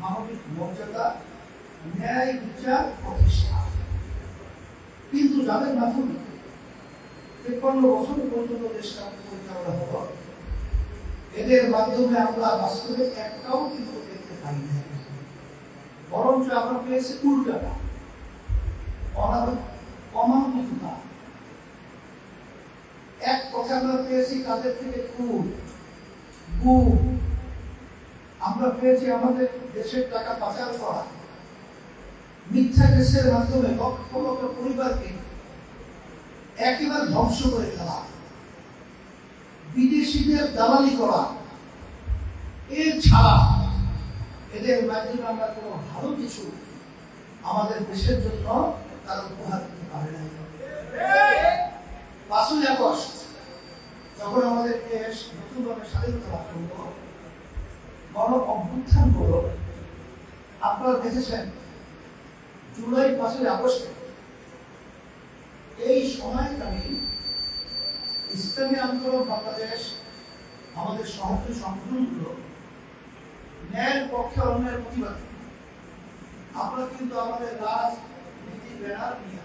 মানবিক মর্যাদা, ন্যায় বিচার প্রতিষ্ঠা। কিন্তু যাদের মাধ্যমে 53 বছর পর্যন্ত দেশটা পরিচালনা হলো, এদের মাধ্যমে আমরা বাস্তবে একটাও কিন্তু দেখতে পাই না, বরঞ্চ আমরা পেয়েছি উল্টাটা, অমানবিকতা। এক কথা আমরা পেয়েছি তাদের থেকে খুন, গুম, আমরা পেয়েছি আমাদের দেশের টাকা পাচার করা, মিথ্যা কেসের মাধ্যমে লক্ষ লক্ষ পরিবারকে একেবারে ধ্বংস করে ফেলা, বিদেশিদের দালালি করা। এছাড়া এদের মাধ্যমে আমরা কোনো ভালো কিছু আমাদের দেশের জন্য তার উপহার দিতে পারে না। 5ই আগস্ট যখন আমাদের দেশ নতুনভাবে স্বাধীনতা লাভ করলো, গণ অভ্যুত্থান হলো, আপনারা দেখেছেন জুলাই 5ই আগস্টে এই সময়কালীন ইসলামী আন্দোলন বাংলাদেশ, আমাদের সহযোগী সংগঠনগুলো ন্যায়ের পক্ষে অন্যায়ের প্রতিবাদ, আমরা কিন্তু আমাদের রাজনীতি ব্যানার নিয়ে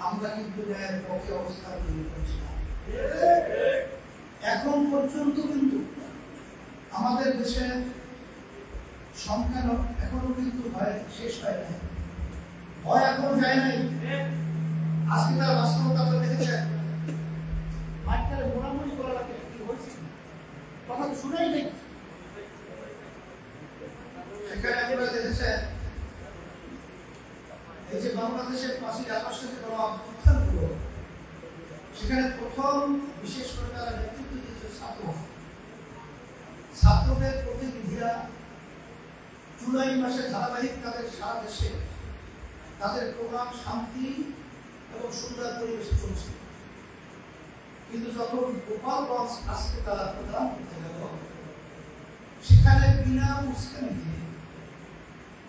আমরা কিন্তু ন্যায়ের পক্ষে অবস্থান তৈরি করছিলাম। এখন পর্যন্ত কিন্তু আমাদের দেশের সংখ্যা এখনো কিন্তু ভয় শেষ হয় নাই, ভয় এখনো যায় নাই। আজকে তার বাস্তবতা আপনারা দেখেছেন, মাঠটারে মোড়ামুড়ি করা লাগে, কি হয়েছে কথা তো শুনেই নেই। সেখানে আপনারা দেখেছেন এই যে বাংলাদেশের 5ই আগস্টে যে গণ অভ্যুত্থান হলো, সেখানে প্রথম বিশেষ করে তারা নেতৃত্ব দিয়েছে ছাত্রদের প্রতিনিধিরা জুলাই মাসে ধারাবাহিক তাদের সারা দেশে তাদের প্রোগ্রাম শান্তি এবং সুন্দর পরিবেশে চলছে। কিন্তু যখন গোপালগঞ্জ আজকে তারা প্রোগ্রাম করতে গেল, সেখানে বিনা উস্কানি দিয়ে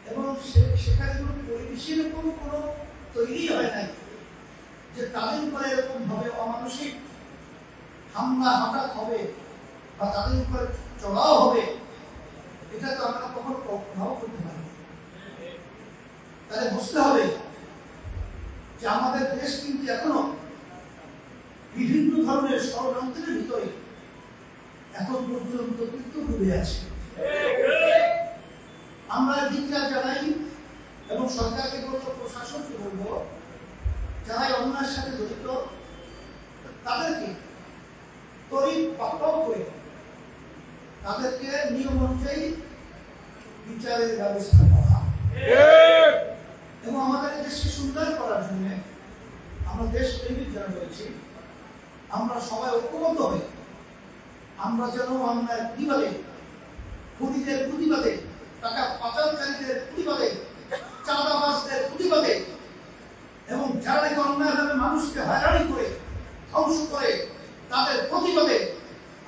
এবং সেখানে কোনো পরিবেশের কোনো তৈরি হয় নাই যে তাদের উপরে এরকম ভাবে অমানসিক হামলা হঠাৎ হবে বা তাদের উপরে চড়াও হবে, এটা তো আমরা কখনো কল্পনাও করতে পারি। তাহলে বুঝতে হবে যে আমাদের দেশ কিন্তু এখনো বিভিন্ন ধরনের ষড়যন্ত্রের ভিতরে এখন পর্যন্ত কিন্তু ডুবে আছে। আমরা ধিক্কার জানাই এবং সরকারকে বলবো, প্রশাসনকে বলবো, যারা অন্যায়ের সাথে জড়িত তাদেরকে তড়িৎ পাকড়াও করে তাদেরকে নিয়ম অনুযায়ী বিচারের ব্যবস্থা করা এবং আমাদের দেশকে সুন্দর করার জন্য আমরা দেশ প্রেমিক যারা রয়েছি, আমরা সবাই ঐক্যবদ্ধ হই। আমরা যেন অন্যায়ের প্রতিবাদে, খুনিদের প্রতিবাদে, টাকা পাচারকারীদের প্রতিবাদে, চাঁদাবাজদের প্রতিবাদে এবং যারা নাকি অন্যায়ভাবে মানুষকে হয়রানি করে ধ্বংস করে তাদের প্রতিবাদে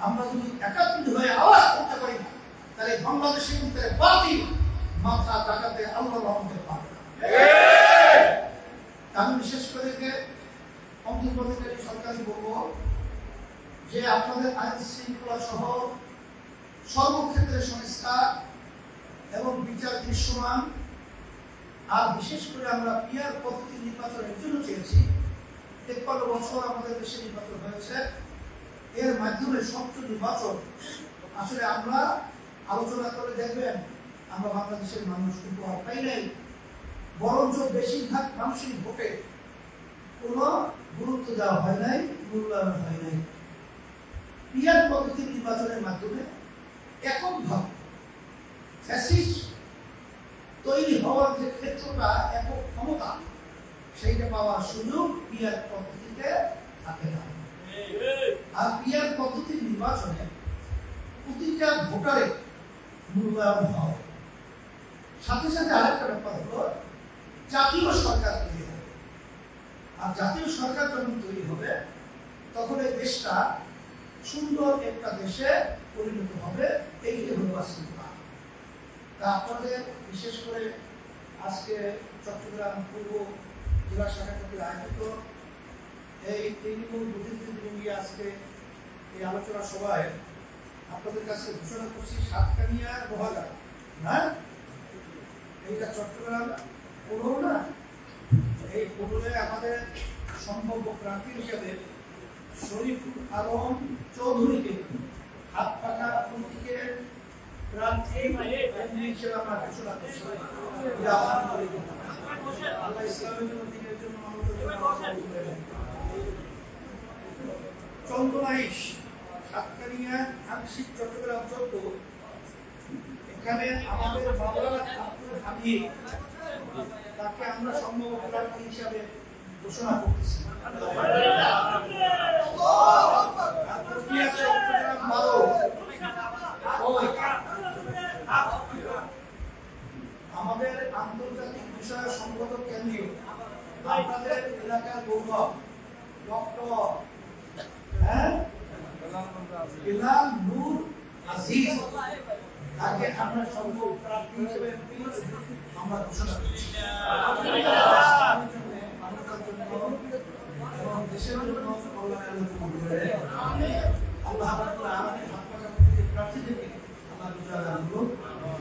আমরা যদি একাত্রিত হয়ে আওয়াজ করতে পারি, তাহলে বাংলাদেশের ভিতরে বাতিল মাথা টাকাতে আল্লাহ রহমতের পাবে। আমি বিশেষ করে অন্তর্বর্তীকালীন সরকারকে বলবো যে আপনাদের আইন শৃঙ্খলা সহ সর্বক্ষেত্রে সংস্কার এবং বিচার দৃশ্যমান, আর বিশেষ করে আমরা পিয়ার পদ্ধতি নির্বাচনের জন্য চেয়েছি। 53 বছর আমাদের দেশে নির্বাচন হয়েছে, এর মাধ্যমে স্বচ্ছ নির্বাচন আসলে আমরা আলোচনা করে দেখবেন আমরা বাংলাদেশের মানুষ উপহার পাই নাই, বরঞ্চ বেশিরভাগ মানুষের ভোটে কোনো গুরুত্ব দেওয়া হয় নাই, মূল্যায়ন হয় নাই। পিয়ার পদ্ধতি নির্বাচনের মাধ্যমে এককভাবে ফ্যাসিস্ট তৈরি হওয়ার যে ক্ষেত্রটা, একক ক্ষমতা, সেইটা পাওয়ার সুযোগ পিয়ার পদ্ধতিতে থাকে না। আর পিয়ার পদ্ধতির নির্বাচনে প্রতিটা ভোটারের মূল্যায়ন হয়। সাথে সাথে আরেকটা ব্যাপার হলো জাতীয় সরকার তৈরি হবে। আর জাতীয় সরকার যখন তৈরি হবে তখন এই দেশটা সুন্দর একটা দেশে পরিণত হবে। এইটাই হলো বাস্তবতা। তা আপনাদের বিশেষ করে আজকে চট্টগ্রাম পূর্ব জেলা শাখা থেকে আয়োজিত এই তৃণমূল বুদ্ধিজীবী আজকে এই আলোচনা সভায় আপনাদের কাছে ঘোষণা করছি সাতকানিয়া লোহাগাড়া, হ্যাঁ, এটা চট্টগ্রাম পৌর না, এই পৌরে আমাদের সম্ভাব্য প্রার্থী হিসেবে শরীফুল আলম চৌধুরীকে হাত পাখা প্রতীকে প্রার্থী হিসেবে আমরা ঘোষণা করছি। আল্লাহ ইসলামের জন্য, দিনের জন্য, মানবতার জন্য চন্দনাইশ সাতকানিয়া আংশিক চট্টগ্রাম 14 এখানে আমাদের মাওলানা আব্দুল হামিদ তাকে আমরা সম্ভাব্য প্রার্থী হিসাবে ঘোষণা করতেছি। আমাদের আন্তর্জাতিক বিষয় সংগঠক কেন্দ্রীয় আপনাদের এলাকার গৌরব ডক্টর ইলাম নূর আজিজ তাকে আমরা সম্ভব প্রার্থী হিসেবে আমরা ঘোষণা করছি। দেশের জন্য আল্লাহ প্রার্থী থেকে আল্লাহ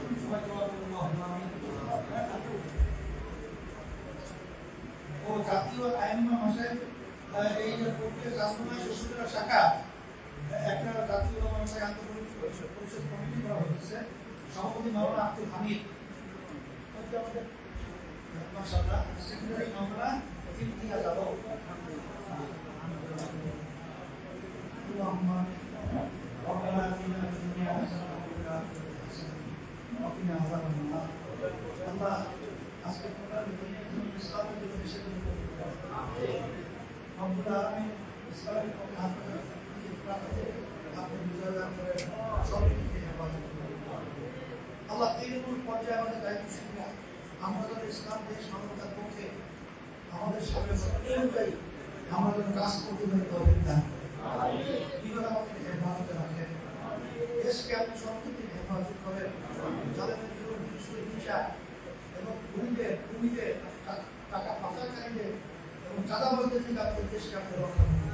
ও জাতীয় আইনমা মাসায় এই যে প্রক্রিয়া কাস্টমাইজ সুবিধা শাখা একটা জাতীয় মাসায় আন্তর্জাতিক পরিষদ কমিটি করা হয়েছে। সভাপতি মাওলানা আব্দুল হামিদ, আমাদের মাশাআল্লাহ সেক্রেটারি মাওলানা ইমতিয়া যাদব। ربنا آتنا في الدنيا حسنة وفي الآخرة حسنة وقنا عذاب النار. الله আজকে প্রধান ইসলামের জন্য বিশেষ রব্বুল আলামিন ইসলামের পক্ষে আপনি বিজয় লাভ করে সবাইকে হেফাজত করুন। আল্লাহ তৃণমূল পর্যায়ে আমাদের দায়িত্বশীল আমরা যেন ইসলাম দেশ মানবতার পক্ষে আমাদের সামনে অনুযায়ী আমরা যেন কাজ করতে পারি তৌফিক দান করেন। আমাদের হেফাজতে রাখেন, দেশকে আপনি সম্পত্তি হেফাজত করেন, জালেমের বিরুদ্ধে হিংসা এবং ভূমিদের টাকা পাচারকারীদের এবং চাঁদাবাজদের থেকে আপনি দেশকে আপনি রক্ষা করুন।